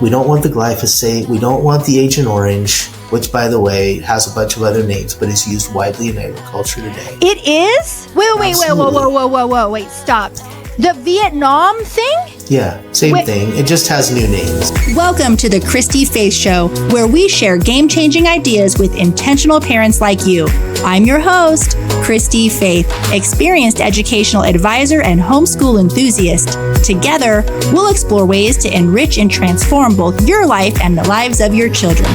We don't want the glyphosate. We don't want the Agent Orange, which, by the way, has a bunch of other names, but is used widely in agriculture today. It is? Wait, stop. The Vietnam thing? Yeah, same thing. It just has new names. Welcome to the Christy-Faith Show, where we share game-changing ideas with intentional parents like you. I'm your host, Christy-Faith, experienced educational advisor and homeschool enthusiast. Together, we'll explore ways to enrich and transform both your life and the lives of your children.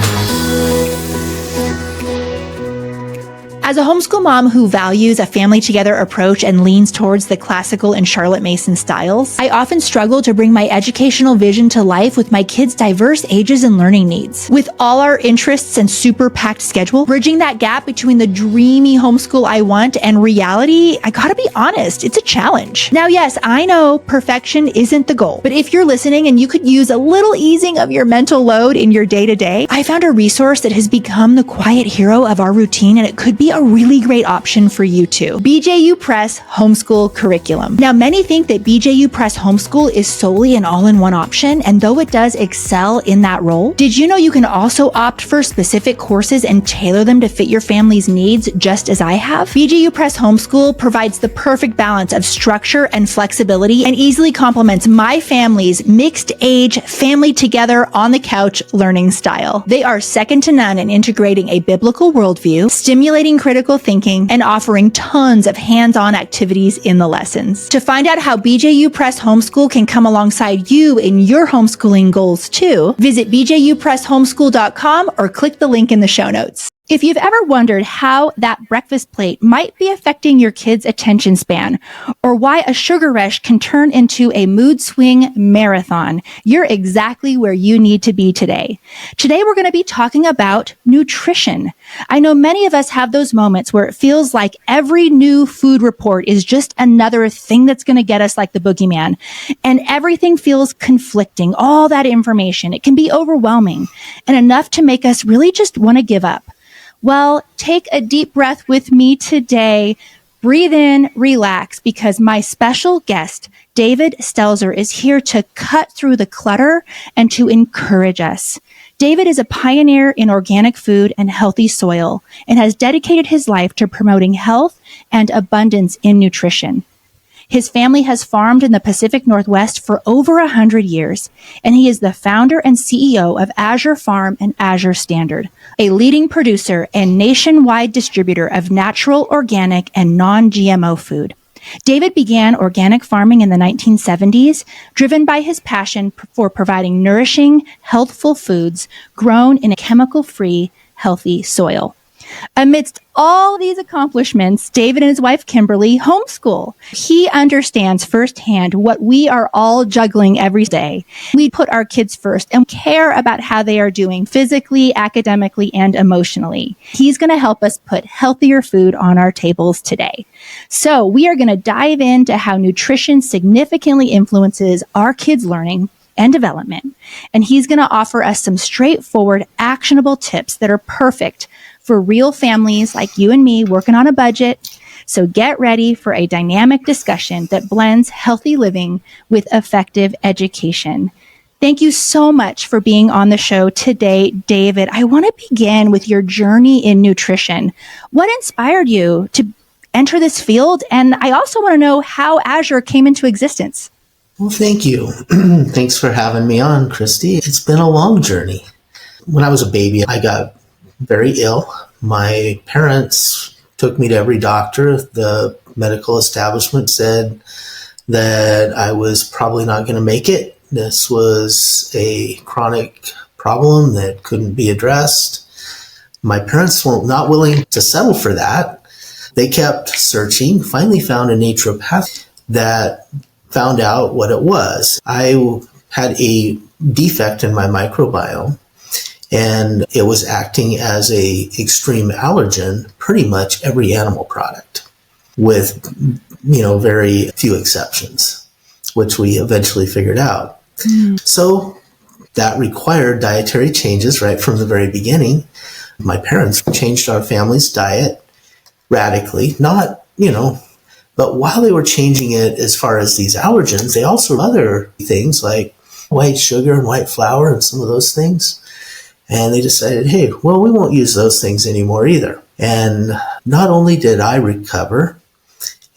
As a homeschool mom who values a family together approach and leans towards the classical and Charlotte Mason styles, I often struggle to bring my educational vision to life with my kids' diverse ages and learning needs. With all our interests and super packed schedule, bridging that gap between the dreamy homeschool I want and reality, I gotta be honest, it's a challenge. Now, yes, I know perfection isn't the goal, but if you're listening and you could use a little easing of your mental load in your day-to-day, I found a resource that has become the quiet hero of our routine, and it could be a really great option for you too. BJU Press Homeschool Curriculum. Now, many think that BJU Press Homeschool is solely an all-in-one option, and though it does excel in that role, did you know you can also opt for specific courses and tailor them to fit your family's needs, just as I have? BJU Press Homeschool provides the perfect balance of structure and flexibility and easily complements my family's mixed age, family together on the couch learning style. They are second to none in integrating a biblical worldview, stimulating critical thinking, and offering tons of hands-on activities in the lessons. To find out how BJU Press Homeschool can come alongside you in your homeschooling goals too, visit bjupresshomeschool.com or click the link in the show notes. If you've ever wondered how that breakfast plate might be affecting your kids' attention span, or why a sugar rush can turn into a mood swing marathon, you're exactly where you need to be today. Today, we're going to be talking about nutrition. I know many of us have those moments where it feels like every new food report is just another thing that's going to get us like the boogeyman, and everything feels conflicting. All that information, it can be overwhelming and enough to make us really just want to give up. Well, take a deep breath with me today. Breathe in, relax, because my special guest, David Stelzer, is here to cut through the clutter and to encourage us. David is a pioneer in organic food and healthy soil and has dedicated his life to promoting health and abundance in nutrition. His family has farmed in the Pacific Northwest for over 100 years, and he is the founder and CEO of Azure Farm and Azure Standard, a leading producer and nationwide distributor of natural, organic, and non-GMO food. David began organic farming in the 1970s, driven by his passion for providing nourishing, healthful foods grown in a chemical-free, healthy soil. Amidst all these accomplishments, David and his wife, Kimberly, homeschool. He understands firsthand what we are all juggling every day. We put our kids first and care about how they are doing physically, academically, and emotionally. He's going to help us put healthier food on our tables today. So we are going to dive into how nutrition significantly influences our kids' learning and development. And he's going to offer us some straightforward, actionable tips that are perfect for real families like you and me working on a budget. So get ready for a dynamic discussion that blends healthy living with effective education. Thank you so much for being on the show today, David. I want to begin with your journey in nutrition. What inspired you to enter this field? And I also want to know how Azure came into existence. Well, thank you. Thanks for having me on, Christy. It's been a long journey. When I was a baby, I got very ill. My parents took me to every doctor. The medical establishment said that I was probably not going to make it. This was a chronic problem that couldn't be addressed. My parents were not willing to settle for that. They kept searching, finally found a naturopath that found out what it was. I had a defect in my microbiome, and it was acting as a extreme allergen, pretty much every animal product, with, very few exceptions, which we eventually figured out. So that required dietary changes right from the very beginning. My parents changed our family's diet radically, but while they were changing it as far as these allergens, they also other things like white sugar and white flour and some of those things. And they decided, hey, well, we won't use those things anymore either. And not only did I recover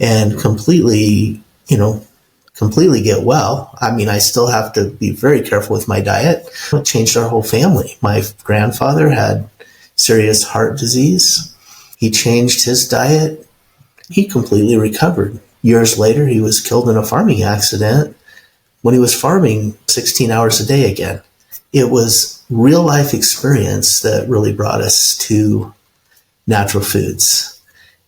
and completely get well. I mean, I still have to be very careful with my diet. It changed our whole family. My grandfather had serious heart disease. He changed his diet. He completely recovered. Years later, he was killed in a farming accident when he was farming 16 hours a day again. It was real life experience that really brought us to natural foods.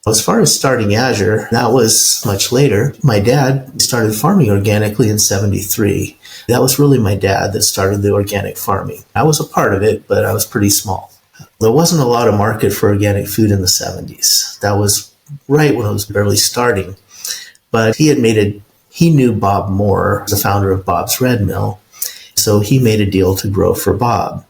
As far as starting Azure, that was much later. My dad started farming organically in 73. That was really my dad that started the organic farming. I was a part of it, but I was pretty small. There wasn't a lot of market for organic food in the 70s. That was right when it was barely starting. But he knew Bob Moore, the founder of Bob's Red Mill. So he made a deal to grow for Bob.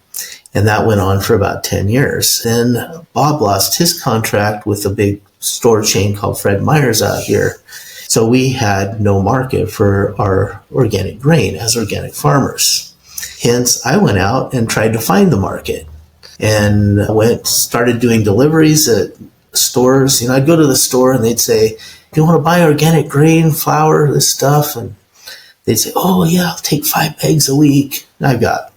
And that went on for about 10 years. Then Bob lost his contract with a big store chain called Fred Meyer's out here. So we had no market for our organic grain as organic farmers. Hence, I went out and tried to find the market and started doing deliveries at stores. I'd go to the store and they'd say, do you want to buy organic grain, flour, this stuff? And they'd say, oh yeah, I'll take 5 bags a week. And I've got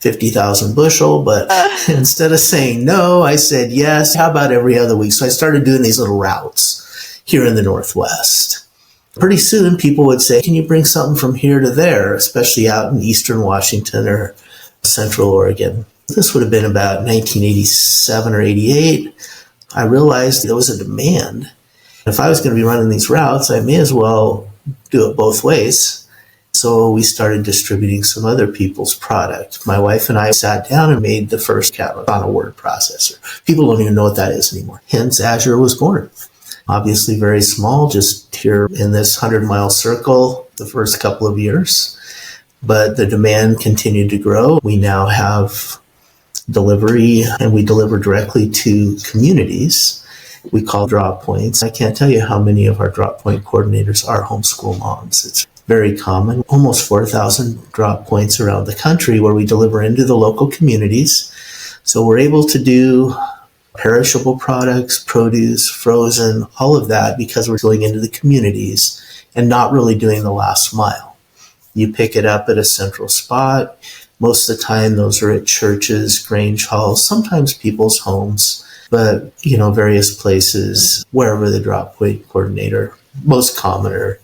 50,000 bushel, but instead of saying no, I said yes. How about every other week? So I started doing these little routes here in the Northwest. Pretty soon people would say, can you bring something from here to there, especially out in Eastern Washington or Central Oregon? This would have been about 1987 or 88. I realized there was a demand. If I was going to be running these routes, I may as well do it both ways. So we started distributing some other people's product. My wife and I sat down and made the first catalog on a word processor. People don't even know what that is anymore. Hence, Azure was born. Obviously very small, just here in this 100-mile circle the first couple of years. But the demand continued to grow. We now have delivery, and we deliver directly to communities. We call drop points. I can't tell you how many of our drop point coordinators are homeschool moms. It's very common. Almost 4,000 drop points around the country where we deliver into the local communities. So we're able to do perishable products, produce, frozen, all of that because we're going into the communities and not really doing the last mile. You pick it up at a central spot. Most of the time, those are at churches, grange halls, sometimes people's homes, but, various places, wherever the drop point coordinator, most common are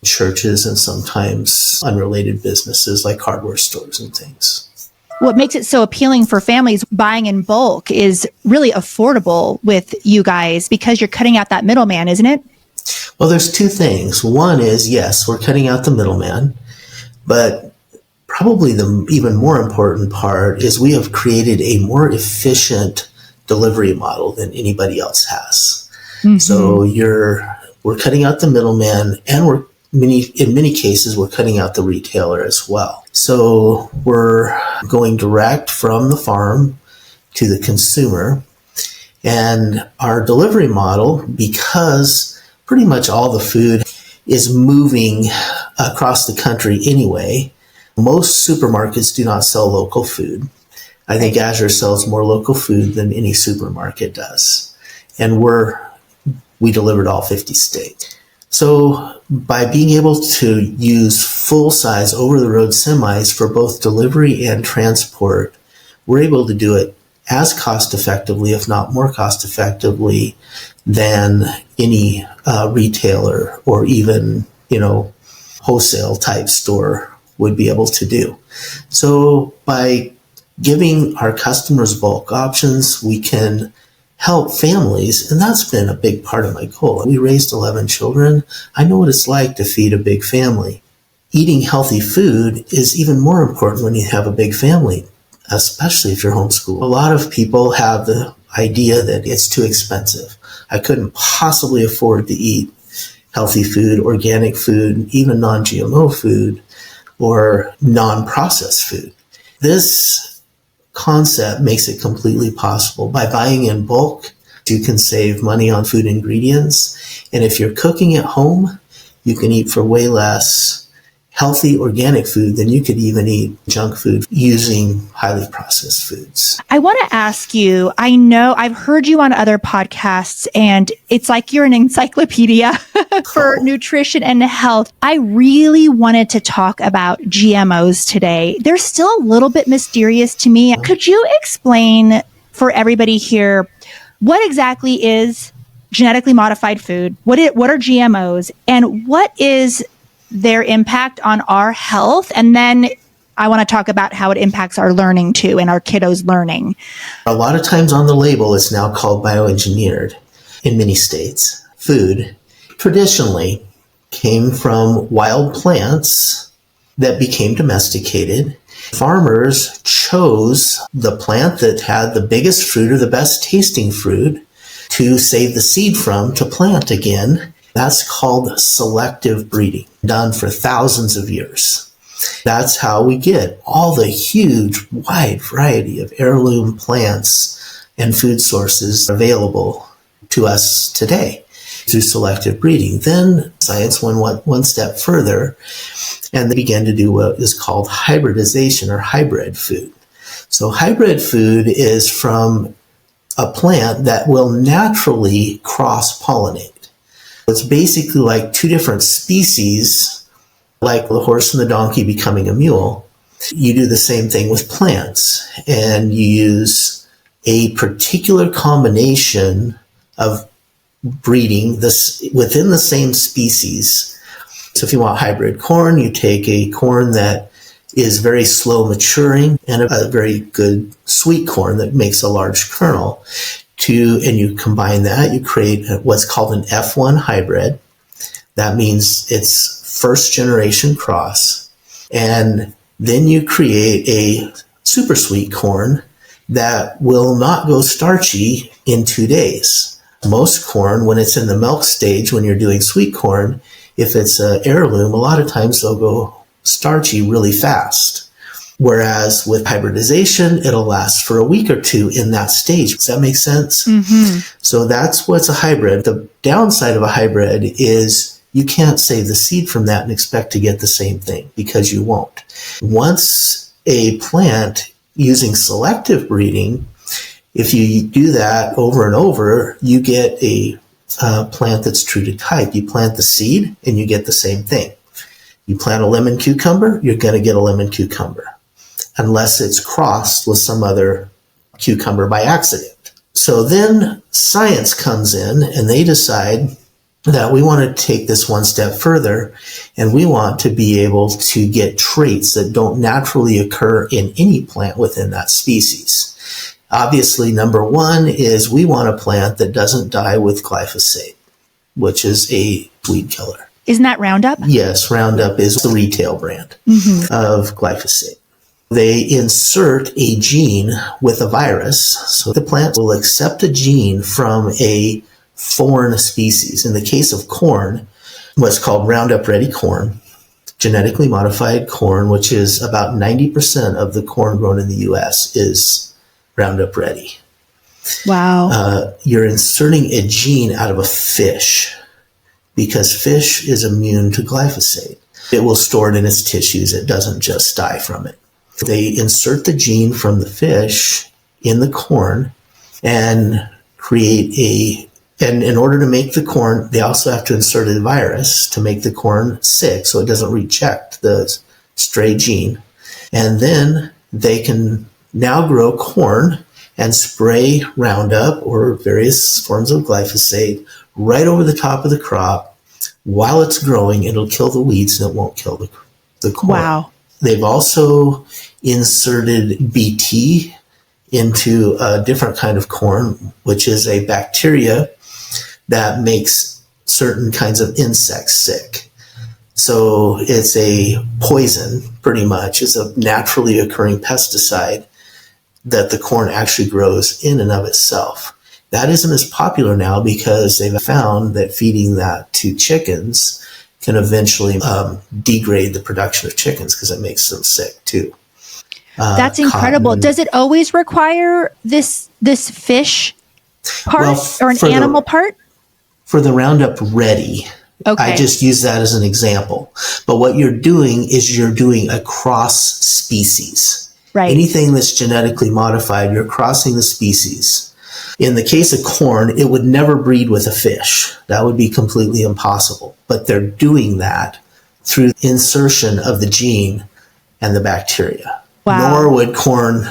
churches and sometimes unrelated businesses like hardware stores and things. What makes it so appealing for families buying in bulk is really affordable with you guys because you're cutting out that middleman, isn't it? Well, there's two things. One is, yes, we're cutting out the middleman, but probably the even more important part is we have created a more efficient delivery model than anybody else has. Mm-hmm. So we're cutting out the middleman, and in many cases, we're cutting out the retailer as well. So we're going direct from the farm to the consumer. And our delivery model, because pretty much all the food is moving across the country anyway, most supermarkets do not sell local food. I think Azure sells more local food than any supermarket does. And we delivered all 50 states. So by being able to use full-size over-the-road semis for both delivery and transport, we're able to do it as cost-effectively, if not more cost-effectively, than any retailer or even, wholesale-type store would be able to do. So by giving our customers bulk options, we can help families, and that's been a big part of my goal. We raised 11 children. I know what it's like to feed a big family. Eating healthy food is even more important when you have a big family, especially if you're homeschooled. A lot of people have the idea that it's too expensive. I couldn't possibly afford to eat healthy food, organic food, even non-GMO food, or non-processed food. This concept makes it completely possible. By buying in bulk, you can save money on food ingredients. And if you're cooking at home, you can eat for way less healthy organic food, then you could even eat junk food using highly processed foods. I want to ask you, I know I've heard you on other podcasts and it's like you're an encyclopedia for nutrition and health. I really wanted to talk about GMOs today. They're still a little bit mysterious to me. Could you explain for everybody here what exactly is genetically modified food? What are GMOs and what is their impact on our health? And then I want to talk about how it impacts our learning too and our kiddos' learning. A lot of times on the label, it's now called bioengineered in many states. Food traditionally came from wild plants that became domesticated. Farmers chose the plant that had the biggest fruit or the best tasting fruit to save the seed from to plant again. That's called selective breeding, done for thousands of years. That's how we get all the huge, wide variety of heirloom plants and food sources available to us today through selective breeding. Then science went one step further, and they began to do what is called hybridization or hybrid food. So hybrid food is from a plant that will naturally cross-pollinate. It's basically like two different species, like the horse and the donkey becoming a mule. You do the same thing with plants, and you use a particular combination of breeding this within the same species. So if you want hybrid corn, you take a corn that is very slow maturing and a very good sweet corn that makes a large kernel. And you combine that, you create what's called an F1 hybrid. That means it's first generation cross. And then you create a super sweet corn that will not go starchy in 2 days. Most corn, when it's in the milk stage, when you're doing sweet corn, if it's an heirloom, a lot of times they'll go starchy really fast. Whereas with hybridization, it'll last for a week or two in that stage. Does that make sense? Mm-hmm. So that's what's a hybrid. The downside of a hybrid is you can't save the seed from that and expect to get the same thing, because you won't. Once a plant using selective breeding, if you do that over and over, you get a plant that's true to type. You plant the seed and you get the same thing. You plant a lemon cucumber, you're going to get a lemon cucumber, unless it's crossed with some other cucumber by accident. So then science comes in and they decide that we want to take this one step further, and we want to be able to get traits that don't naturally occur in any plant within that species. Obviously, number one is we want a plant that doesn't die with glyphosate, which is a weed killer. Isn't that Roundup? Yes, Roundup is the retail brand of glyphosate. They insert a gene with a virus, so the plant will accept a gene from a foreign species. In the case of corn, what's called Roundup Ready corn, genetically modified corn, which is about 90% of the corn grown in the U.S. is Roundup Ready. Wow. You're inserting a gene out of a fish, because fish is immune to glyphosate. It will store it in its tissues. It doesn't just die from it. They insert the gene from the fish in the corn and and in order to make the corn, they also have to insert a virus to make the corn sick so it doesn't reject the stray gene. And then they can now grow corn and spray Roundup or various forms of glyphosate right over the top of the crop. While it's growing, it'll kill the weeds and it won't kill the corn. Wow. They've also inserted BT into a different kind of corn, which is a bacteria that makes certain kinds of insects sick. So it's a poison, pretty much. It's a naturally occurring pesticide that the corn actually grows in and of itself. That isn't as popular now because they've found that feeding that to chickens can eventually degrade the production of chickens because it makes them sick too. That's incredible. Does it always require this fish part or an animal part? For the Roundup Ready, Okay. I just use that as an example. But what you're doing is you're doing a cross species. Right. Anything that's genetically modified, you're crossing the species. In the case of corn, it would never breed with a fish. That would be completely impossible. But they're doing that through insertion of the gene and the bacteria. Wow. Nor would corn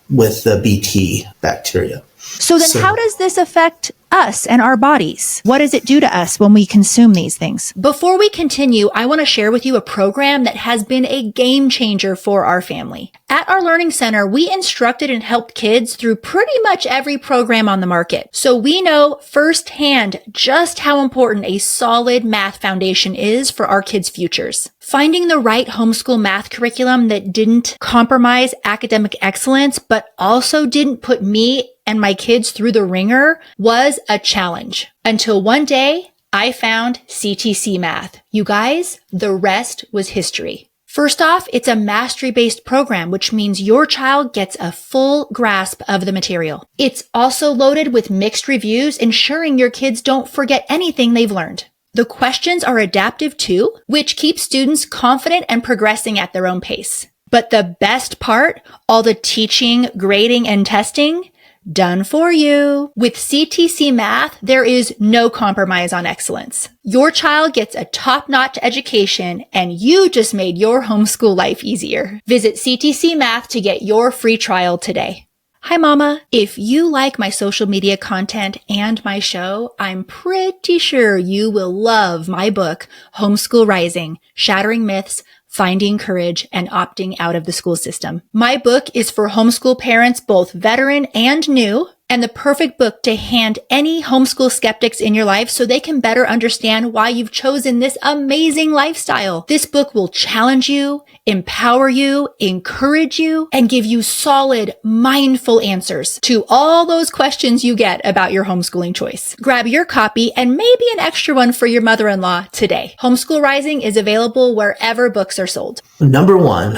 with the Bt bacteria. So then how does this affect us and our bodies? What does it do to us when we consume these things? Before we continue, I want to share with you a program that has been a game changer for our family. At our learning center, we instructed and helped kids through pretty much every program on the market. So we know firsthand just how important a solid math foundation is for our kids' futures. Finding the right homeschool math curriculum that didn't compromise academic excellence, but also didn't put me and my kids through the ringer was a challenge. Until one day, I found CTC Math. You guys, the rest was history. First off, it's a mastery-based program, which means your child gets a full grasp of the material. It's also loaded with mixed reviews, ensuring your kids don't forget anything they've learned. The questions are adaptive too, which keeps students confident and progressing at their own pace. But the best part, all the teaching, grading, and testing, done for you. With CTC Math, there is no compromise on excellence. Your child gets a top-notch education, and you just made your homeschool life easier. Visit CTC Math to get your free trial today. Hi, Mama. If you like my social media content and my show, I'm pretty sure you will love my book, Homeschool Rising: Shattering Myths, Finding Courage, and Opting Out of the School System. My book is for homeschool parents, both veteran and new, and the perfect book to hand any homeschool skeptics in your life so they can better understand why you've chosen this amazing lifestyle. This book will challenge you, empower you, encourage you, and give you solid, mindful answers to all those questions you get about your homeschooling choice. Grab your copy and maybe an extra one for your mother-in-law today. Homeschool Rising is available wherever books are sold. Number one,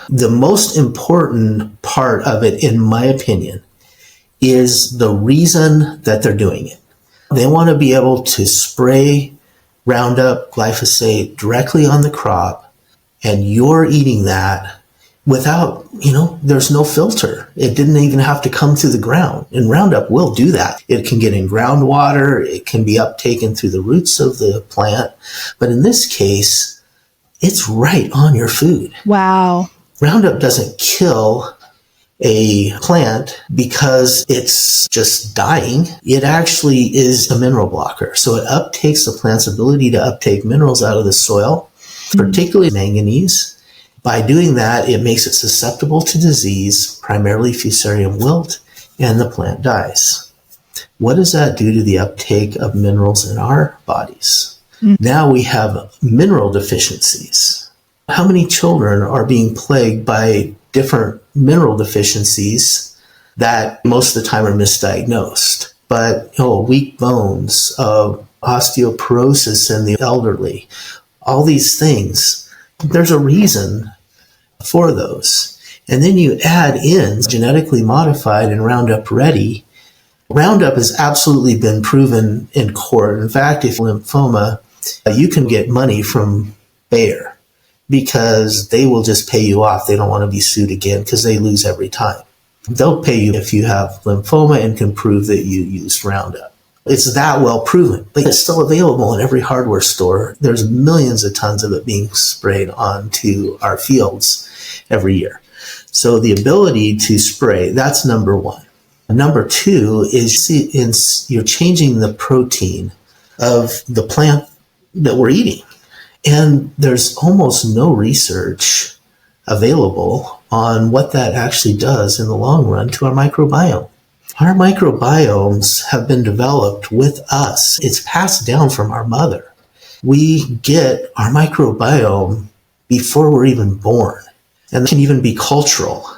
the most important part of it, in my opinion, is the reason that they're doing it. They want to be able to spray Roundup, glyphosate directly on the crop, and you're eating that without, there's no filter. It didn't even have to come through the ground. And Roundup will do that. It can get in groundwater. It can be uptaken through the roots of the plant. But in this case, it's right on your food. Wow. Roundup doesn't kill a plant because it's just dying. It actually is a mineral blocker. So it uptakes the plant's ability to uptake minerals out of the soil, particularly manganese. By doing that, it makes it susceptible to disease, primarily fusarium wilt, and the plant dies. What does that do to the uptake of minerals in our bodies? Now we have mineral deficiencies. How many children are being plagued by different mineral deficiencies that most of the time are misdiagnosed? But weak bones, osteoporosis in the elderly, all these things, there's a reason for those. And then you add in genetically modified and Roundup Ready. Roundup has absolutely been proven in court. In fact, if lymphoma, you can get money from Bayer because they will just pay you off. They don't want to be sued again because they lose every time. They'll pay you if you have lymphoma and can prove that you used Roundup. It's that well proven, but it's still available in every hardware store. There's millions of tons of it being sprayed onto our fields every year. So the ability to spray, that's number one. Number two is you're changing the protein of the plant that we're eating. And there's almost no research available on what that actually does in the long run to our microbiome. Our microbiomes have been developed with us. It's passed down from our mother. We get our microbiome before we're even born. And it can even be cultural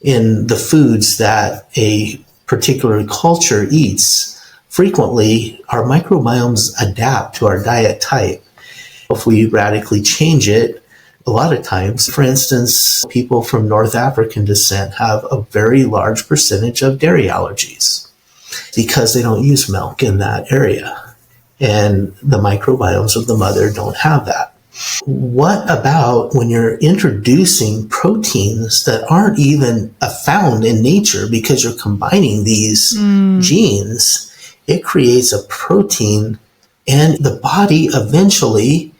in the foods that a particular culture eats. Frequently, our microbiomes adapt to our diet type. If we radically change it, a lot of times, for instance, people from North African descent have a very large percentage of dairy allergies because they don't use milk in that area. and the microbiomes of the mother don't have that. What about when you're introducing proteins that aren't even found in nature because you're combining these genes? It creates a protein, and the body eventually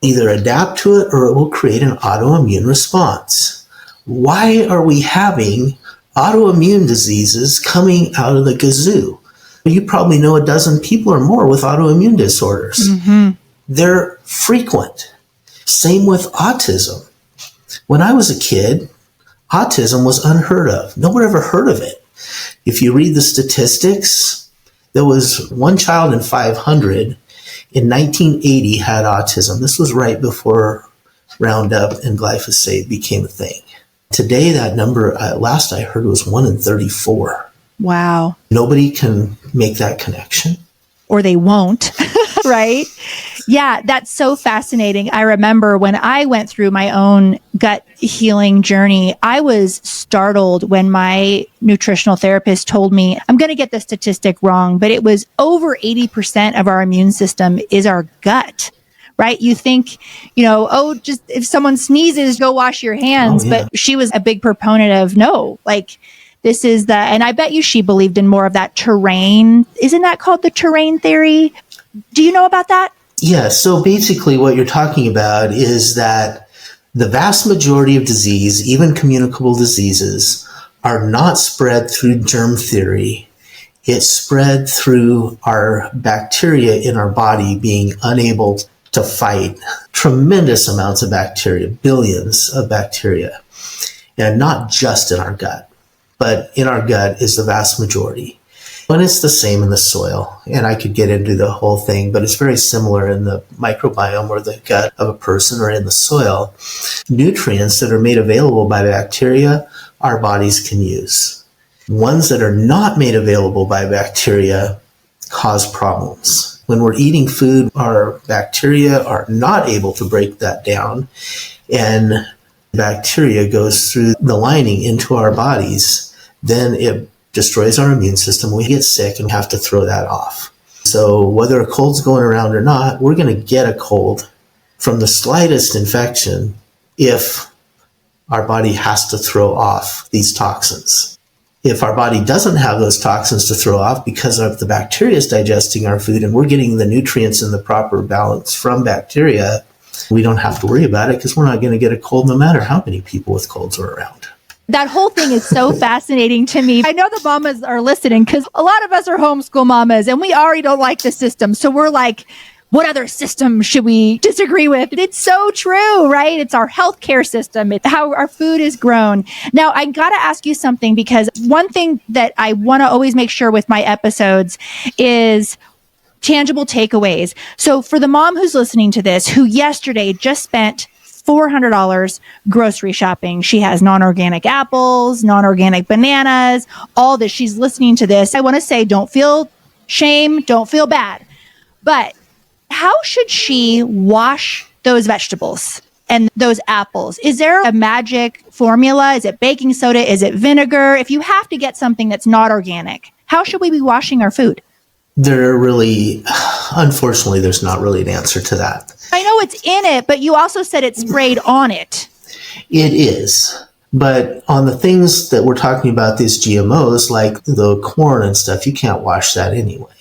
either adapt to it or it will create an autoimmune response. Why are we having autoimmune diseases coming out of the gazoo? You probably know a dozen people or more with autoimmune disorders. They're frequent. Same with autism. When I was a kid, autism was unheard of. No one ever heard of it. If you read the statistics, there was one child in 500 in 1980 had autism. This was right before Roundup and glyphosate became a thing. Today, that number, last I heard, was 1 in 34. Wow. Nobody can make that connection. Or they won't, right? Yeah, that's so fascinating. I remember when I went through my own gut healing journey, I was startled when my nutritional therapist told me, I'm going to get the statistic wrong, but it was over 80% of our immune system is our gut. Right? You think, just if someone sneezes, go wash your hands. Oh, yeah. But she was a big proponent of no, like this is and I bet you she believed in more of that terrain. Isn't that called the terrain theory? Do you know about that? Yeah. So basically what you're talking about is that the vast majority of disease, even communicable diseases, are not spread through germ theory. It's spread through our bacteria in our body being unable to fight tremendous amounts of bacteria, billions of bacteria, and not just in our gut, but in our gut is the vast majority. And it's the same in the soil. And I could get into the whole thing, but it's very similar in the microbiome or the gut of a person or in the soil. Nutrients that are made available by bacteria, our bodies can use. Ones that are not made available by bacteria cause problems. When we're eating food, our bacteria are not able to break that down, and bacteria goes through the lining into our bodies. Then it destroys our immune system. We get sick and have to throw that off. So whether a cold's going around or not, we're going to get a cold from the slightest infection if our body has to throw off these toxins. If our body doesn't have those toxins to throw off because of the bacteria is digesting our food and we're getting the nutrients in the proper balance from bacteria, we don't have to worry about it because we're not going to get a cold no matter how many people with colds are around. That whole thing is so fascinating to me. I know the mamas are listening because a lot of us are homeschool mamas and we already don't like the system. So we're like, what other system should we disagree with? It's so true, right? It's our healthcare system. It's how our food is grown. Now, I got to ask you something because one thing that I want to always make sure with my episodes is tangible takeaways. So for the mom who's listening to this, who yesterday just spent $400 grocery shopping. She has non-organic apples, non-organic bananas, all this. She's listening to this. I want to say, don't feel shame, don't feel bad. But how should she wash those vegetables and those apples? Is there a magic formula? Is it baking soda? Is it vinegar? If you have to get something that's not organic, how should we be washing our food? Unfortunately, there's not really an answer to that. I know it's in it, but you also said it's sprayed on it. It is. But on the things that we're talking about, these GMOs, like the corn and stuff, you can't wash that anyway.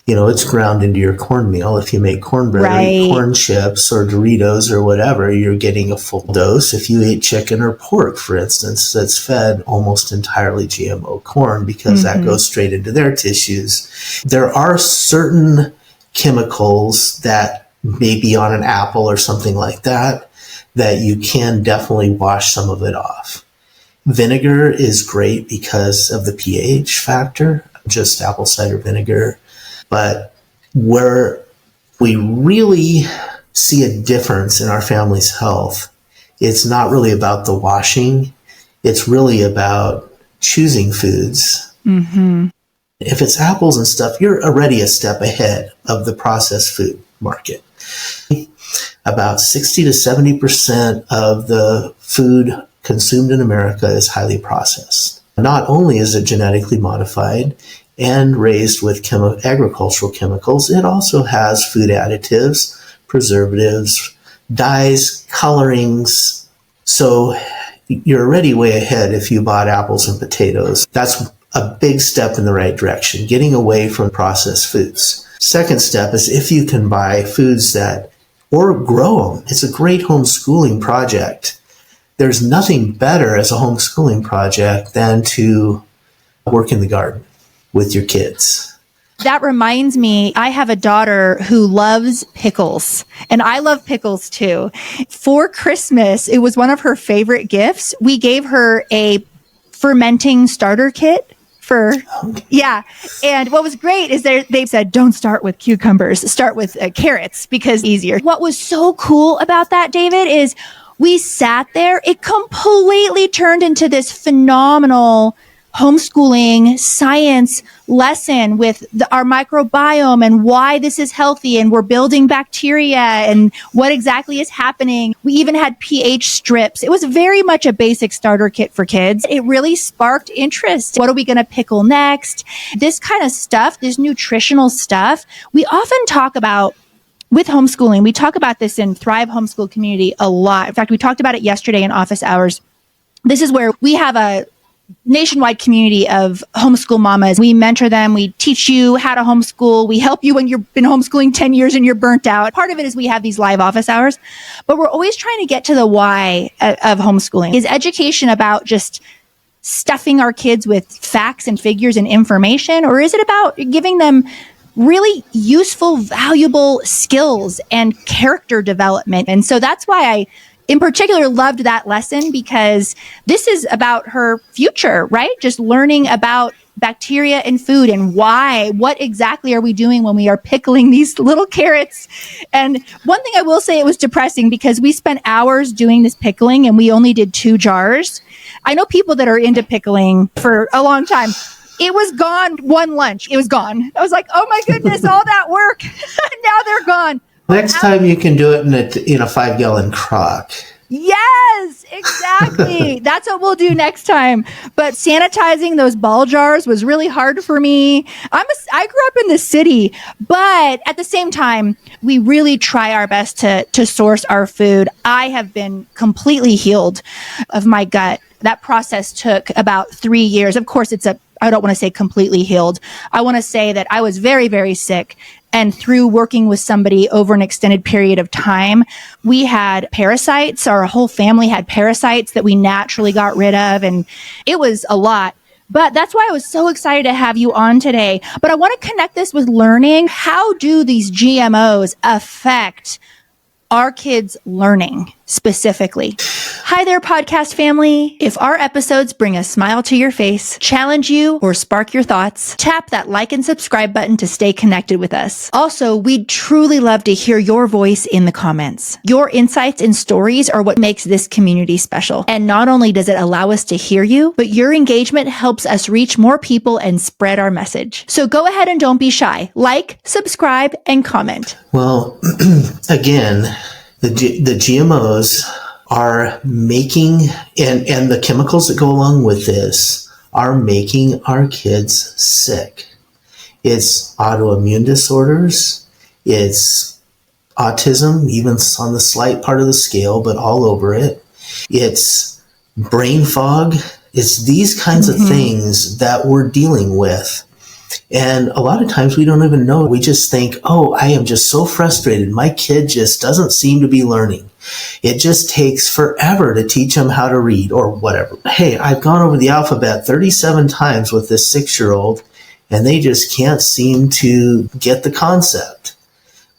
It's ground into your cornmeal. If you make cornbread or eat corn chips or Doritos or whatever, you're getting a full dose. If you eat chicken or pork, for instance, that's fed almost entirely GMO corn because that goes straight into their tissues. There are certain chemicals that may be on an apple or something like that you can definitely wash some of it off. Vinegar is great because of the pH factor, just apple cider vinegar. But where we really see a difference in our family's health, it's not really about the washing. It's really about choosing foods. Mm-hmm. If it's apples and stuff, you're already a step ahead of the processed food market. About 60 to 70% of the food consumed in America is highly processed. Not only is it genetically modified, and raised with agricultural chemicals. It also has food additives, preservatives, dyes, colorings. So you're already way ahead if you bought apples and potatoes. That's a big step in the right direction, getting away from processed foods. Second step is if you can buy foods or grow them. It's a great homeschooling project. There's nothing better as a homeschooling project than to work in the garden with your kids. That reminds me, I have a daughter who loves pickles, and I love pickles too. For Christmas, it was one of her favorite gifts. We gave her a fermenting starter kit. And what was great is they said, don't start with cucumbers, start with carrots because it's easier. What was so cool about that, David, is we sat there. It completely turned into this phenomenal homeschooling science lesson with our microbiome and why this is healthy, and we're building bacteria and what exactly is happening. We even had pH strips. It was very much a basic starter kit for kids. It really sparked interest. What are we going to pickle next? This kind of stuff, this nutritional stuff, we often talk about with homeschooling. We talk about this in Thrive Homeschool Community a lot. In fact, we talked about it yesterday in office hours. This is where we have a nationwide community of homeschool mamas. We mentor them. We teach you how to homeschool. We help you when you've been homeschooling 10 years and you're burnt out. Part of it is we have these live office hours, but we're always trying to get to the why of homeschooling. Is education about just stuffing our kids with facts and figures and information, or is it about giving them really useful, valuable skills and character development? And so that's why I in particular loved that lesson, because this is about her future, right? Just learning about bacteria in food and what exactly are we doing when we are pickling these little carrots. And one thing I will say, it was depressing because we spent hours doing this pickling and we only did 2 jars. I know people that are into pickling for a long time. It was gone one lunch. It was gone. I was like, oh my goodness, all that work. Now they're gone. Next time you can do it in a 5-gallon crock. Yes, exactly. That's what we'll do next time. But sanitizing those ball jars was really hard for me. I grew up in the city, but at the same time, we really try our best to source our food. I have been completely healed of my gut. That process took about 3 years. Of course, I don't want to say completely healed. I want to say that I was very, very sick. And through working with somebody over an extended period of time, we had parasites. Our whole family had parasites that we naturally got rid of. And it was a lot. But that's why I was so excited to have you on today. But I want to connect this with learning. How do these GMOs affect our kids' learning specifically? Hi there, podcast family. If our episodes bring a smile to your face, challenge you, or spark your thoughts, tap that like and subscribe button to stay connected with us. Also, we'd truly love to hear your voice in the comments. Your insights and stories are what makes this community special. And not only does it allow us to hear you, but your engagement helps us reach more people and spread our message. So go ahead and don't be shy. Like, subscribe, and comment. Well, again, the GMOs are making, and the chemicals that go along with this are making our kids sick. It's autoimmune disorders, it's autism, even on the slight part of the scale, but all over it. It's brain fog. It's these kinds of things that we're dealing with. And a lot of times we don't even know. We just think, oh, I am just so frustrated. My kid just doesn't seem to be learning. It just takes forever to teach them how to read or whatever. Hey, I've gone over the alphabet 37 times with this 6-year-old, and they just can't seem to get the concept.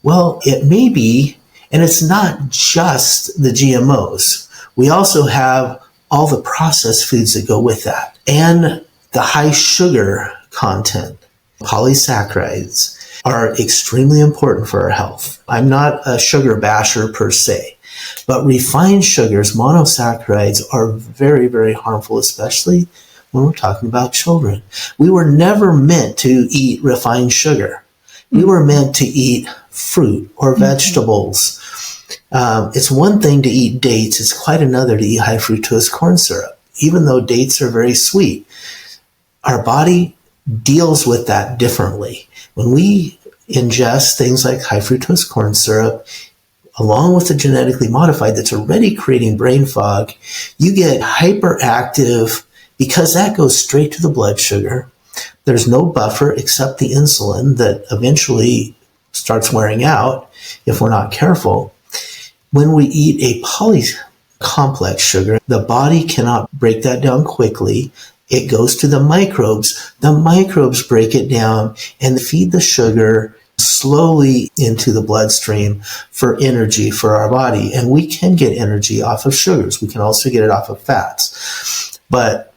Well, it may be, and it's not just the GMOs. We also have all the processed foods that go with that, and the high sugar content. Polysaccharides are extremely important for our health. I'm not a sugar basher per se, but refined sugars, monosaccharides, are very, very harmful, especially when we're talking about children. We were never meant to eat refined sugar. We were meant to eat fruit or vegetables. It's one thing to eat dates. It's quite another to eat high fructose corn syrup. Even though dates are very sweet, our body deals with that differently. When we ingest things like high fructose corn syrup, along with the genetically modified that's already creating brain fog, you get hyperactive because that goes straight to the blood sugar. There's no buffer except the insulin that eventually starts wearing out if we're not careful. When we eat a polycomplex sugar, the body cannot break that down quickly. It goes to the microbes. The microbes break it down and feed the sugar slowly into the bloodstream for energy for our body. And we can get energy off of sugars. We can also get it off of fats. But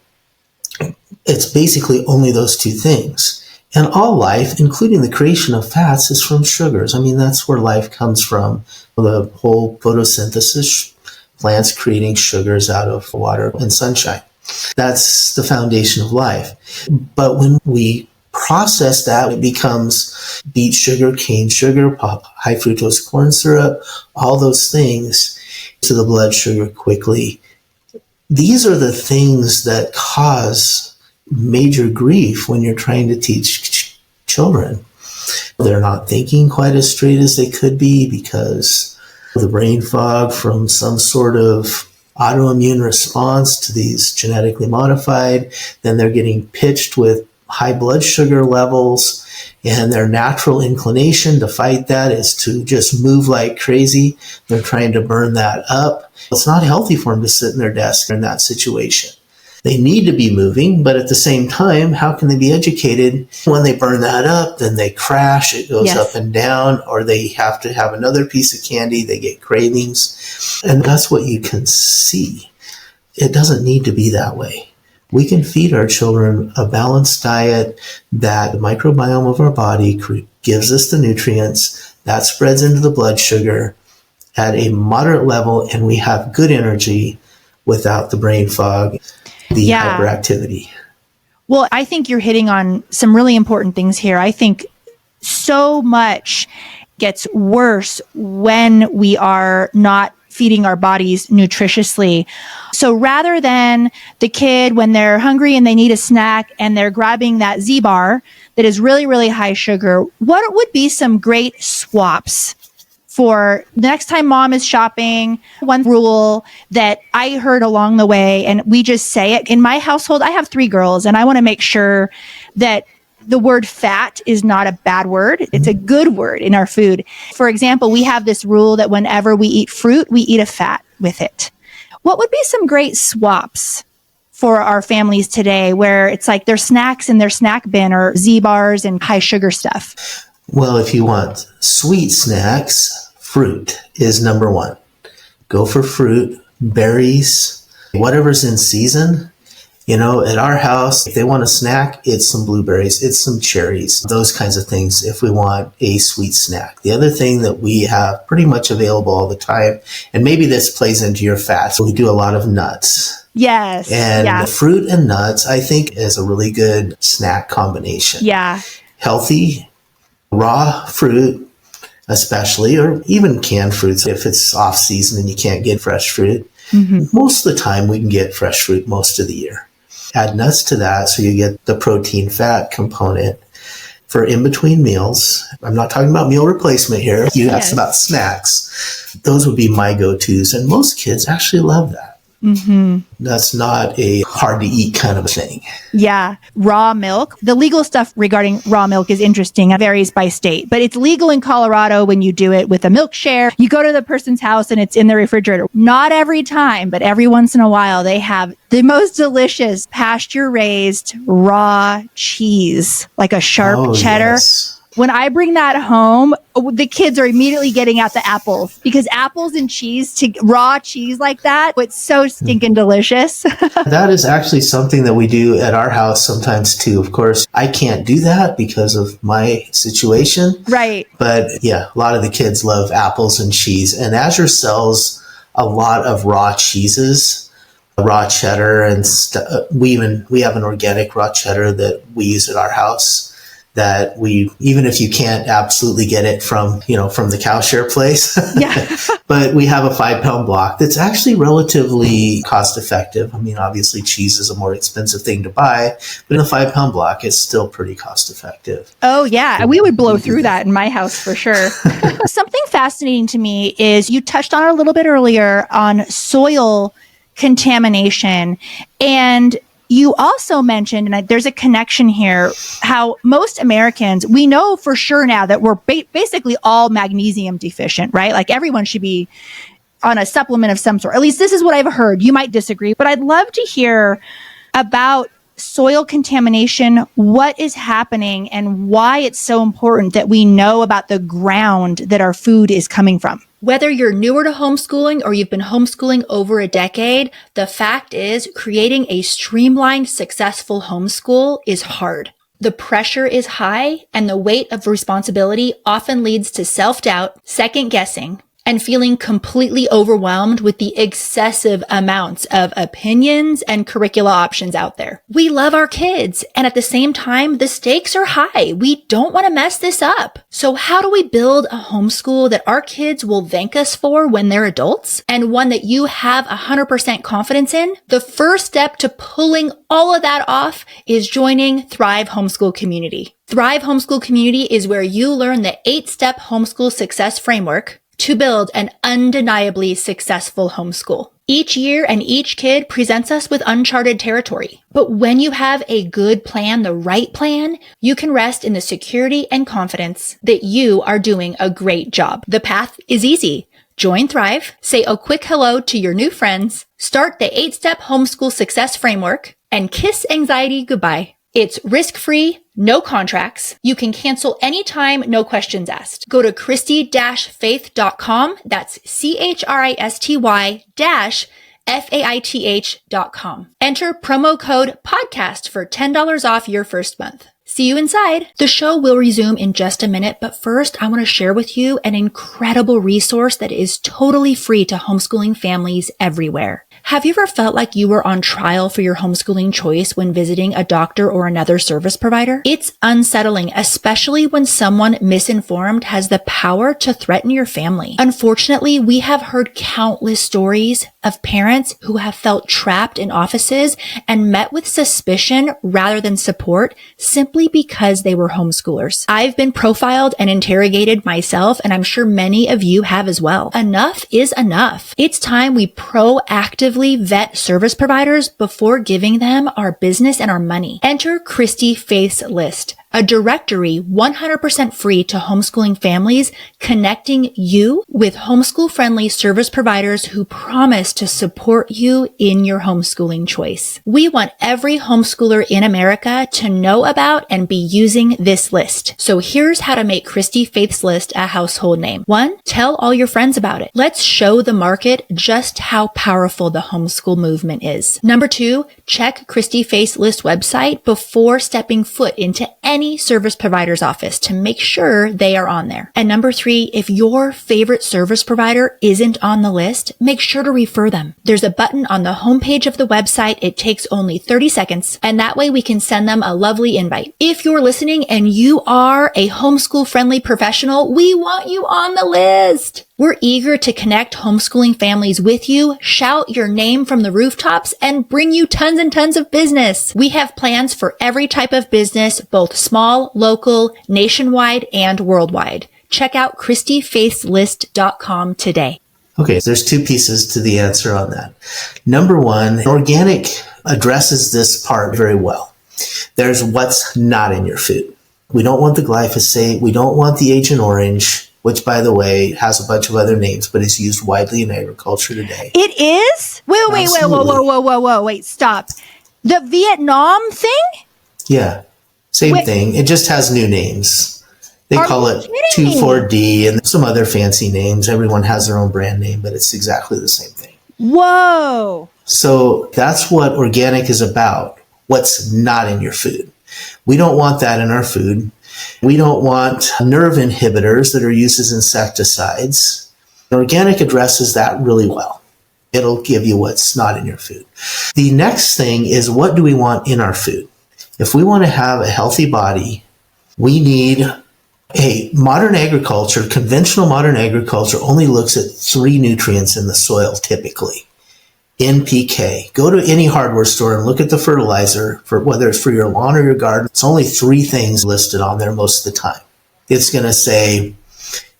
it's basically only those two things. And all life, including the creation of fats, is from sugars. I mean, that's where life comes from. The whole photosynthesis, plants creating sugars out of water and sunshine. That's the foundation of life. But when we process that, it becomes beet sugar, cane sugar, high fructose corn syrup, all those things to the blood sugar quickly. These are the things that cause major grief when you're trying to teach children. They're not thinking quite as straight as they could be because of the brain fog from some sort of autoimmune response to these genetically modified. Then they're getting pitched with high blood sugar levels, and their natural inclination to fight that is to just move like crazy. They're trying to burn that up. It's not healthy for them to sit in their desk in that situation. They need to be moving, but at the same time, how can they be educated? When they burn that up, then they crash, it goes up and down, or they have to have another piece of candy, they get cravings. And that's what you can see. It doesn't need to be that way. We can feed our children a balanced diet that the microbiome of our body gives us the nutrients, that spreads into the blood sugar at a moderate level, and we have good energy without the brain fog, the hyperactivity. Well, I think you're hitting on some really important things here. I think so much gets worse when we are not feeding our bodies nutritiously. So rather than the kid, when they're hungry and they need a snack and they're grabbing that Z-bar that is really, really high sugar, what would be some great swaps for the next time mom is shopping? One rule that I heard along the way, and we just say it in my household, I have 3 girls, and I want to make sure that the word fat is not a bad word. It's a good word in our food. For example, we have this rule that whenever we eat fruit, we eat a fat with it. What would be some great swaps for our families today where it's like their snacks in their snack bin or Z-bars and high sugar stuff? Well, if you want sweet snacks, fruit is number one. Go for fruit, berries, whatever's in season. You know, at our house, if they want a snack, it's some blueberries, it's some cherries, those kinds of things if we want a sweet snack. The other thing that we have pretty much available all the time, and maybe this plays into your fats, we do a lot of nuts. Yes. And the fruit and nuts, I think, is a really good snack combination. Yeah. Healthy, raw fruit, especially, or even canned fruits if it's off season and you can't get fresh fruit. Mm-hmm. Most of the time we can get fresh fruit most of the year. Add nuts to that so you get the protein fat component for in between meals. I'm not talking about meal replacement here. You asked about snacks. Those would be my go-tos, and most kids actually love that. Mm-hmm. That's not a hard to eat kind of a thing. Yeah. Raw milk. The legal stuff regarding raw milk is interesting. It varies by state, but it's legal in Colorado when you do it with a milk share. You go to the person's house and it's in the refrigerator. Not every time, but every once in a while they have the most delicious pasture raised raw cheese, like a sharp cheddar. Yes. When I bring that home, the kids are immediately getting out the apples because apples and cheese, raw cheese like that, it's so stinking delicious. That is actually something that we do at our house sometimes too. Of course, I can't do that because of my situation. Right. But yeah, a lot of the kids love apples and cheese. And Azure sells a lot of raw cheeses, raw cheddar, and we have an organic raw cheddar that we use at our house. that we, even if you can't absolutely get it from the cow share place, Yeah. but we have a 5-pound block that's actually relatively cost effective. I mean, obviously cheese is a more expensive thing to buy, but in a 5-pound block, it's still pretty cost effective. Oh, yeah. We would blow through that in my house for sure. Something fascinating to me is you touched on it a little bit earlier on soil contamination. And you also mentioned, and there's a connection here, how most Americans, we know for sure now that we're basically all magnesium deficient, right? Like everyone should be on a supplement of some sort. At least this is what I've heard. You might disagree, but I'd love to hear about soil contamination, what is happening, and why it's so important that we know about the ground that our food is coming from. Whether you're newer to homeschooling or you've been homeschooling over a decade, the fact is creating a streamlined, successful homeschool is hard. The pressure is high, and the weight of responsibility often leads to self-doubt, second guessing, and feeling completely overwhelmed with the excessive amounts of opinions and curricula options out there. We love our kids, and at the same time, the stakes are high. We don't want to mess this up. So how do we build a homeschool that our kids will thank us for when they're adults, and one that you have 100% confidence in? The first step to pulling all of that off is joining Thrive Homeschool Community. Thrive Homeschool Community is where you learn the 8-step homeschool success framework to build an undeniably successful homeschool. Each year and each kid presents us with uncharted territory. But when you have a good plan, the right plan, you can rest in the security and confidence that you are doing a great job. The path is easy. Join Thrive, say a quick hello to your new friends, start the 8-step homeschool success framework, and kiss anxiety goodbye. It's risk-free, no contracts. You can cancel anytime, no questions asked. Go to Christy-Faith.com. That's CHRISTY-FAITH.com. Enter promo code podcast for $10 off your first month. See you inside. The show will resume in just a minute, but first I want to share with you an incredible resource that is totally free to homeschooling families everywhere. Have you ever felt like you were on trial for your homeschooling choice when visiting a doctor or another service provider? It's unsettling, especially when someone misinformed has the power to threaten your family. Unfortunately, we have heard countless stories of parents who have felt trapped in offices and met with suspicion rather than support simply because they were homeschoolers. I've been profiled and interrogated myself, and I'm sure many of you have as well. Enough is enough. It's time we proactively vet service providers before giving them our business and our money. Enter Christy-Faith's list, a directory 100% free to homeschooling families, connecting you with homeschool-friendly service providers who promise to support you in your homeschooling choice. We want every homeschooler in America to know about and be using this list. So here's how to make Christy-Faith's list a household name. 1, tell all your friends about it. Let's show the market just how powerful the homeschool movement is. 2, check Christy-Faith's list website before stepping foot into any service provider's office to make sure they are on there. And 3, if your favorite service provider isn't on the list, make sure to refer them. There's a button on the homepage of the website. It takes only 30 seconds, and that way we can send them a lovely invite. If you're listening and you are a homeschool-friendly professional, we want you on the list. We're eager to connect homeschooling families with you, shout your name from the rooftops, and bring you tons and tons of business. We have plans for every type of business, both small, local, nationwide, and worldwide. Check out ChristyFaithsList.com today. Okay, so there's 2 pieces to the answer on that. 1, organic addresses this part very well. There's what's not in your food. We don't want the glyphosate. We don't want the Agent Orange, which, by the way, has a bunch of other names, but is used widely in agriculture today. It is? Wait, whoa, stop. The Vietnam thing? Yeah, same thing. It just has new names. They call it 2,4-D and some other fancy names. Everyone has their own brand name, but it's exactly the same thing. Whoa. So that's what organic is about, what's not in your food. We don't want that in our food. We don't want nerve inhibitors that are used as insecticides. Organic addresses that really well. It'll give you what's not in your food. The next thing is, what do we want in our food? If we want to have a healthy body, Modern agriculture, conventional modern agriculture only looks at 3 nutrients in the soil typically. NPK. Go to any hardware store and look at the fertilizer, for whether it's for your lawn or your garden. It's only 3 things listed on there most of the time. It's going to say,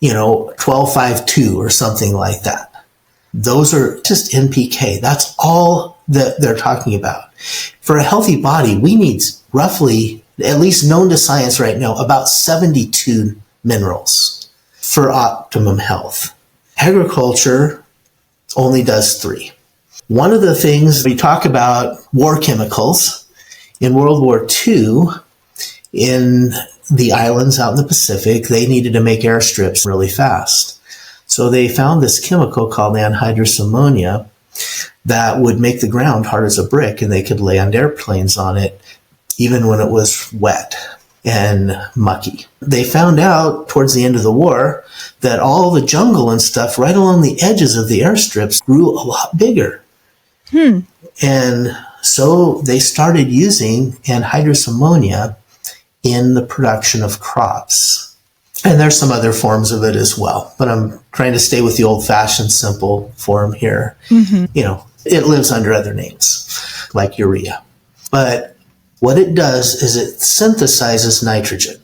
1252 or something like that. Those are just NPK. That's all that they're talking about. For a healthy body, we need roughly, at least known to science right now, about 72 minerals for optimum health. Agriculture only does 3. One of the things we talk about, war chemicals. In World War II, in the islands out in the Pacific, they needed to make airstrips really fast. So they found this chemical called anhydrous ammonia that would make the ground hard as a brick, and they could land airplanes on it even when it was wet and mucky. They found out towards the end of the war that all the jungle and stuff right along the edges of the airstrips grew a lot bigger. And so they started using anhydrous ammonia in the production of crops. And there's some other forms of it as well, but I'm trying to stay with the old-fashioned simple form here. It lives under other names, like urea. But what it does is it synthesizes nitrogen.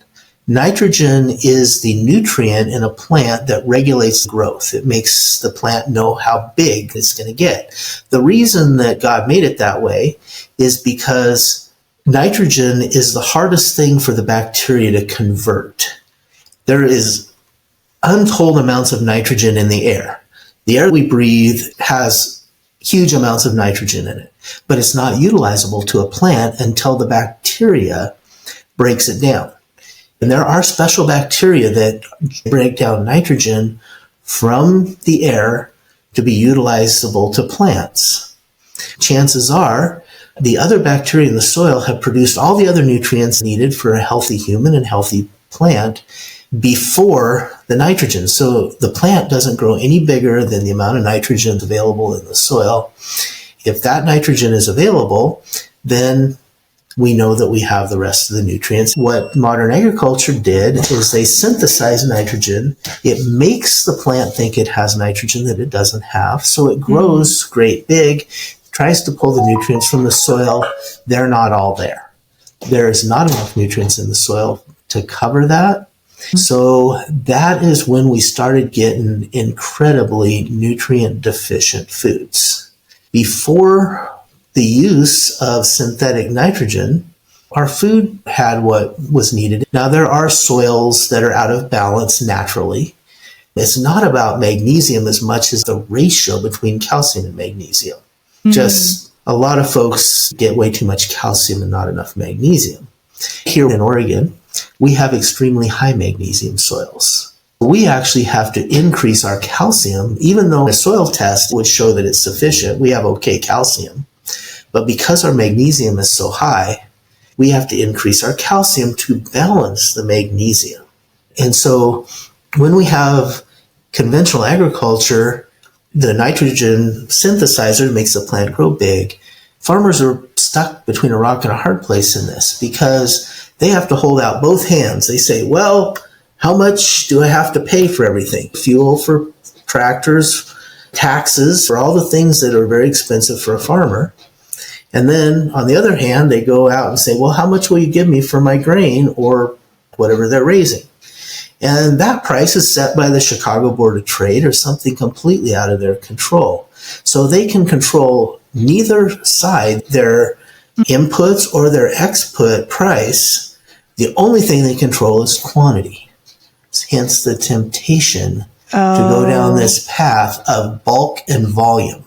Nitrogen is the nutrient in a plant that regulates growth. It makes the plant know how big it's going to get. The reason that God made it that way is because nitrogen is the hardest thing for the bacteria to convert. There is untold amounts of nitrogen in the air. The air we breathe has huge amounts of nitrogen in it, but it's not utilizable to a plant until the bacteria breaks it down. And there are special bacteria that break down nitrogen from the air to be utilizable to plants. Chances are the other bacteria in the soil have produced all the other nutrients needed for a healthy human and healthy plant before the nitrogen. So the plant doesn't grow any bigger than the amount of nitrogen available in the soil. If that nitrogen is available, then we know that we have the rest of the nutrients. What modern agriculture did is they synthesize nitrogen. It makes the plant think it has nitrogen that it doesn't have. So it grows great big, tries to pull the nutrients from the soil. They're not all there. There is not enough nutrients in the soil to cover that. So that is when we started getting incredibly nutrient deficient foods. Before the use of synthetic nitrogen, our food had what was needed. Now, there are soils that are out of balance naturally. It's not about magnesium as much as the ratio between calcium and magnesium. Just a lot of folks get way too much calcium and not enough magnesium. Here in Oregon, we have extremely high magnesium soils. We actually have to increase our calcium, even though a soil test would show that it's sufficient. We have okay calcium. But because our magnesium is so high, we have to increase our calcium to balance the magnesium. And so when we have conventional agriculture, the nitrogen synthesizer makes the plant grow big. Farmers are stuck between a rock and a hard place in this because they have to hold out both hands. They say, well, how much do I have to pay for everything? Fuel for tractors, taxes for all the things that are very expensive for a farmer. And then on the other hand, they go out and say, well, how much will you give me for my grain or whatever they're raising? And that price is set by the Chicago Board of Trade or something completely out of their control. So they can control neither side, their inputs or their export price. The only thing they control is quantity. Hence the temptation to go down this path of bulk and volume,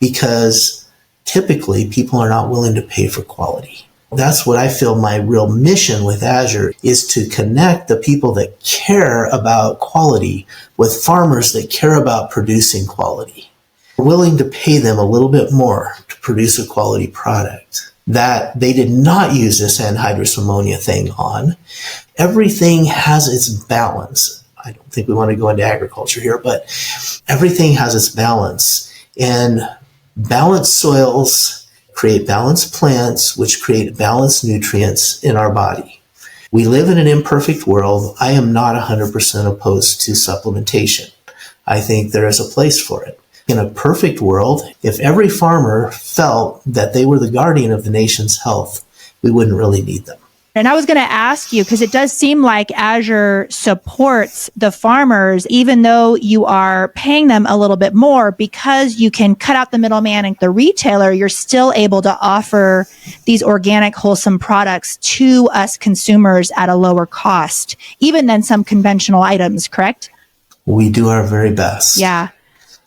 because typically people are not willing to pay for quality. That's what I feel my real mission with Azure is, to connect the people that care about quality with farmers that care about producing quality. We're willing to pay them a little bit more to produce a quality product that they did not use this anhydrous ammonia thing on. Everything has its balance. I don't think we want to go into agriculture here, but everything has its balance. And balanced soils create balanced plants, which create balanced nutrients in our body. We live in an imperfect world. I am not 100% opposed to supplementation. I think there is a place for it. In a perfect world, if every farmer felt that they were the guardian of the nation's health, we wouldn't really need them. And I was going to ask you, because it does seem like Azure supports the farmers, even though you are paying them a little bit more, because you can cut out the middleman and the retailer, you're still able to offer these organic, wholesome products to us consumers at a lower cost, even than some conventional items, correct? We do our very best. Yeah.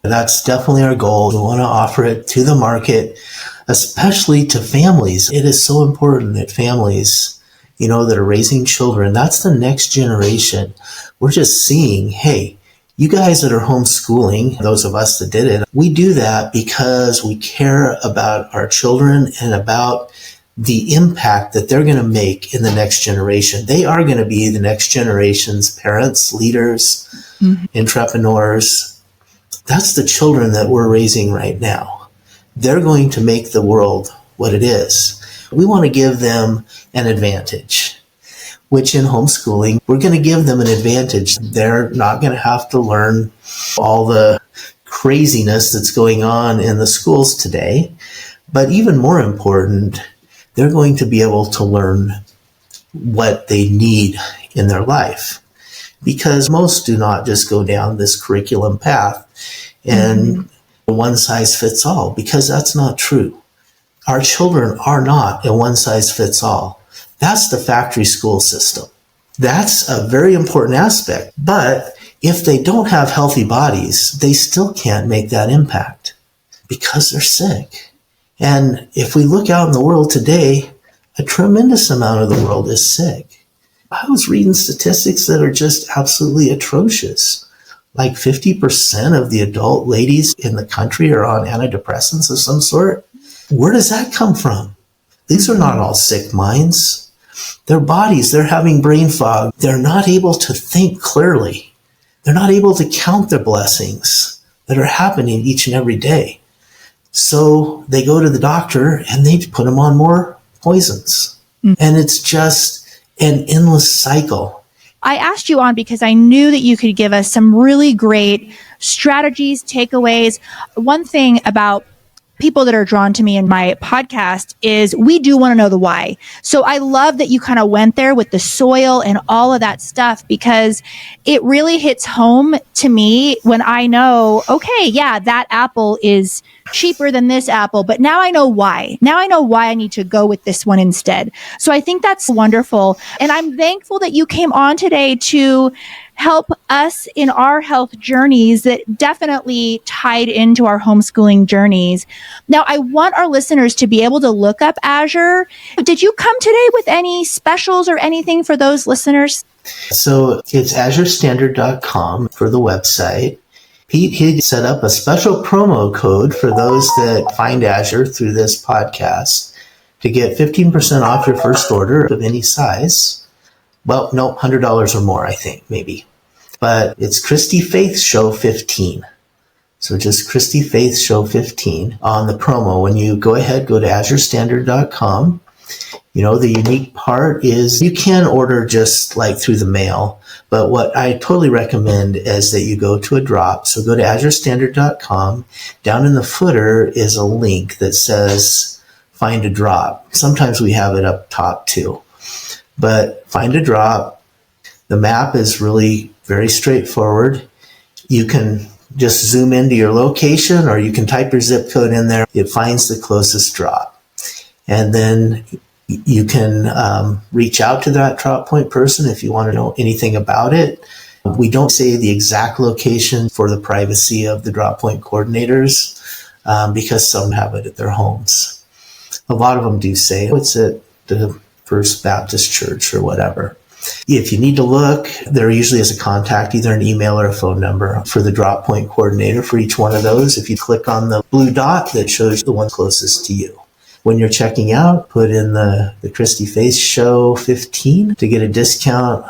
That's definitely our goal. We want to offer it to the market, especially to families. It is so important that families, that are raising children, that's the next generation. We're just seeing, hey, you guys that are homeschooling, those of us that did it, we do that because we care about our children and about the impact that they're going to make in the next generation. They are going to be the next generation's parents, leaders, entrepreneurs. That's the children that we're raising right now. They're going to make the world what it is. We want to give them an advantage, which in homeschooling, we're going to give them an advantage. They're not going to have to learn all the craziness that's going on in the schools today. But even more important, they're going to be able to learn what they need in their life, because most do not just go down this curriculum path and one size fits all, because that's not true. Our children are not a one size fits all. That's the factory school system. That's a very important aspect. But if they don't have healthy bodies, they still can't make that impact because they're sick. And if we look out in the world today, a tremendous amount of the world is sick. I was reading statistics that are just absolutely atrocious. Like 50% of the adult ladies in the country are on antidepressants of some sort. Where does that come from? These are not all sick minds. Their bodies, they're having brain fog. They're not able to think clearly. They're not able to count their blessings that are happening each and every day. So they go to the doctor and they put them on more poisons. And it's just an endless cycle. I asked you on because I knew that you could give us some really great strategies, takeaways. One thing about people that are drawn to me in my podcast is we do want to know the why. So I love that you kind of went there with the soil and all of that stuff, because it really hits home to me when I know, okay, yeah, that apple is cheaper than this apple, but now I know why. Now I know why I need to go with this one instead. So I think that's wonderful. And I'm thankful that you came on today to help us in our health journeys that definitely tied into our homeschooling journeys. Now, I want our listeners to be able to look up Azure. Did you come today with any specials or anything for those listeners? So it's azurestandard.com for the website. Pete, he set up a special promo code for those that find Azure through this podcast to get 15% off your first order of any size. Well, no, $100 or more, I think, maybe. But it's Christy-Faith Show 15. So just Christy-Faith Show 15 on the promo. When you go ahead, go to azurestandard.com. The unique part is you can order just like through the mail. But what I totally recommend is that you go to a drop. So go to azurestandard.com. Down in the footer is a link that says find a drop. Sometimes we have it up top too. But find a drop. The map is really very straightforward. You can just zoom into your location, or you can type your zip code in there. It finds the closest drop. And then you can reach out to that drop point person if you want to know anything about it. We don't say the exact location for the privacy of the drop point coordinators because some have it at their homes. A lot of them do say it's at the First Baptist Church or whatever. If you need to look, there usually is a contact, either an email or a phone number for the drop point coordinator for each one of those. If you click on the blue dot that shows the one closest to you. When you're checking out, put in the Christy-Faith Show 15 to get a discount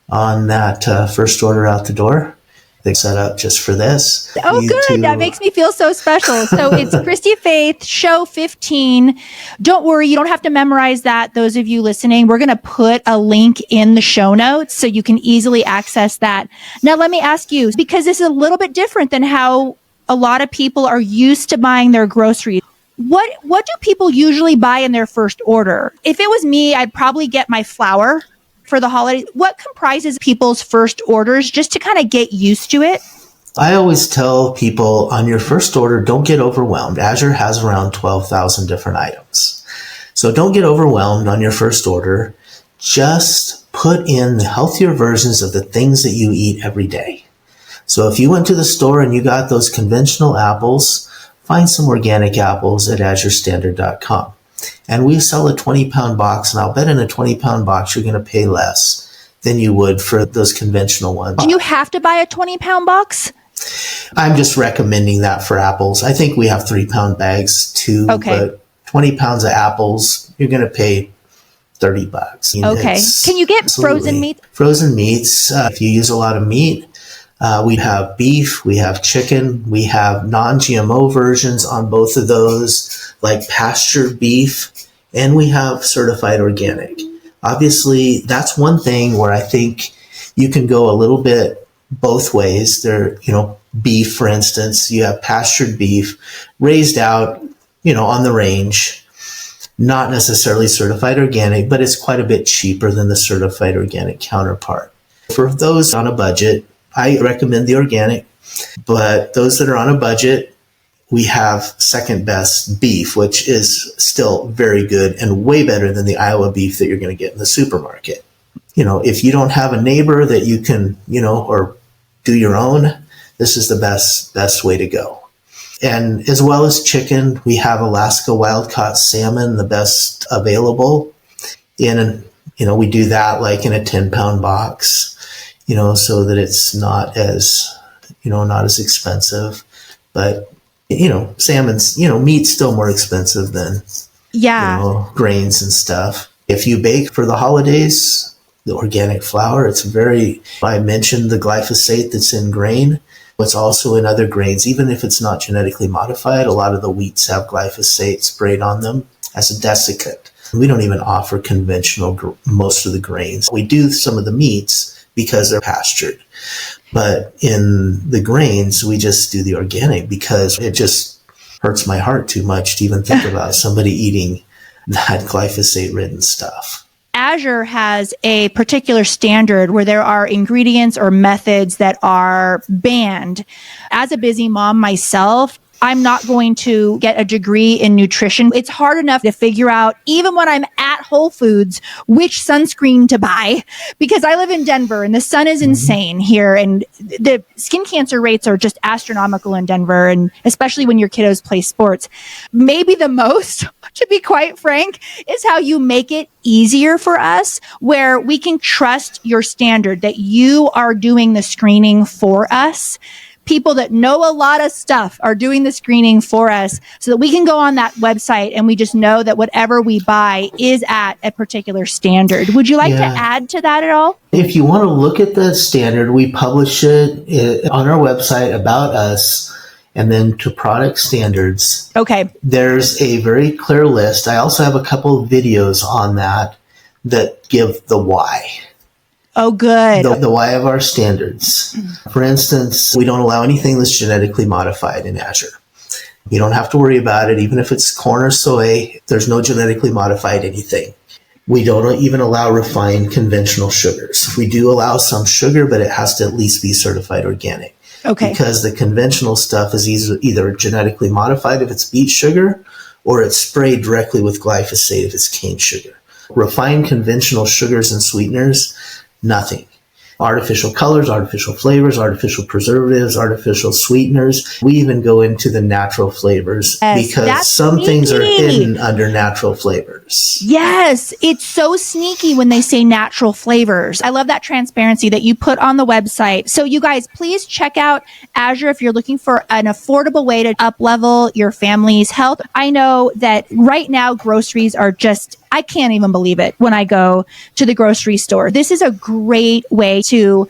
on that first order out the door. they set up just for this. Oh, good. That makes me feel so special. So it's Christy-Faith Show 15. Don't worry. You don't have to memorize that. Those of you listening, we're going to put a link in the show notes so you can easily access that. Now, let me ask you, because this is a little bit different than how a lot of people are used to buying their groceries. What do people usually buy in their first order? If it was me, I'd probably get my flour for the holidays. What comprises people's first orders, just to kind of get used to it? I always tell people on your first order, don't get overwhelmed. Azure has around 12,000 different items. So don't get overwhelmed on your first order. Just put in the healthier versions of the things that you eat every day. So if you went to the store and you got those conventional apples, find some organic apples at azurestandard.com. And we sell a 20-pound box, and I'll bet in a 20-pound box you're going to pay less than you would for those conventional ones. Do you have to buy a 20-pound box? I'm just recommending that for apples. I think we have 3-pound bags too, but 20 pounds of apples, you're going to pay $30. Okay. Can you get frozen meat? Frozen meats, if you use a lot of meat, we have beef, we have chicken, we have non-GMO versions on both of those, like pastured beef, and we have certified organic. Obviously, that's one thing where I think you can go a little bit both ways. There, beef, for instance, you have pastured beef raised out, on the range, not necessarily certified organic, but it's quite a bit cheaper than the certified organic counterpart. For those on a budget, I recommend the organic, but those that are on a budget, we have second best beef, which is still very good and way better than the Iowa beef that you're going to get in the supermarket. If you don't have a neighbor that you can, or do your own, this is the best way to go. And as well as chicken, we have Alaska wild-caught salmon, the best available. We do that like in a 10-pound box. So that it's not as expensive, but, salmon's, meat's still more expensive than, grains and stuff. If you bake for the holidays, the organic flour, I mentioned the glyphosate that's in grain. It's also in other grains, even if it's not genetically modified. A lot of the wheats have glyphosate sprayed on them as a desiccant. We don't even offer conventional, most of the grains. We do some of the meats, because they're pastured. But in the grains, we just do the organic because it just hurts my heart too much to even think about somebody eating that glyphosate-ridden stuff. Azure has a particular standard where there are ingredients or methods that are banned. As a busy mom myself, I'm not going to get a degree in nutrition. It's hard enough to figure out, even when I'm at Whole Foods, which sunscreen to buy, because I live in Denver and the sun is insane here. And the skin cancer rates are just astronomical in Denver. And especially when your kiddos play sports. Maybe the most, to be quite frank, is how you make it easier for us, where we can trust your standard, that you are doing the screening for us. People that know a lot of stuff are doing the screening for us so that we can go on that website and we just know that whatever we buy is at a particular standard. Would you like to add to that at all? If you want to look at the standard, we publish it on our website, About Us, and then to product standards. Okay. There's a very clear list. I also have a couple of videos on that give the why. Oh, good. The why of our standards. For instance, we don't allow anything that's genetically modified in Azure. You don't have to worry about it. Even if it's corn or soy, there's no genetically modified anything. We don't even allow refined conventional sugars. We do allow some sugar, but it has to at least be certified organic. Okay. Because the conventional stuff is either genetically modified if it's beet sugar, or it's sprayed directly with glyphosate if it's cane sugar. Refined conventional sugars and sweeteners, nothing. Artificial colors, artificial flavors, artificial preservatives, artificial sweeteners. We even go into the natural flavors because some things are hidden under natural flavors. Yes, it's so sneaky when they say natural flavors. I love that transparency that you put on the website. So you guys, please check out Azure if you're looking for an affordable way to up-level your family's health. I know that right now groceries are just, I can't even believe it when I go to the grocery store. This is a great way to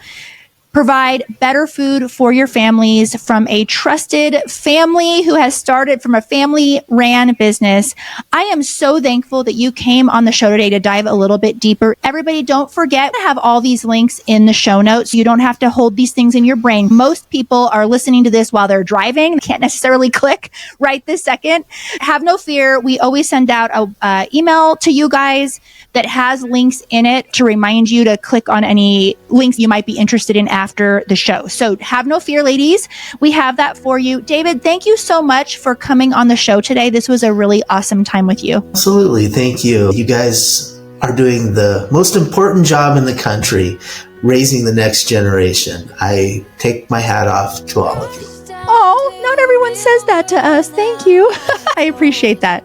provide better food for your families from a trusted family who has started from a family-ran business. I am so thankful that you came on the show today to dive a little bit deeper. Everybody, don't forget to have all these links in the show notes. You don't have to hold these things in your brain. Most people are listening to this while they're driving. They can't necessarily click right this second. Have no fear. We always send out a email to you guys that has links in it to remind you to click on any links you might be interested in after the show. So have no fear, ladies. We have that for you. David, thank you so much for coming on the show today. This was a really awesome time with you. Absolutely. Thank you. You guys are doing the most important job in the country, raising the next generation. I take my hat off to all of you. Oh, not everyone says that to us. Thank you. I appreciate that.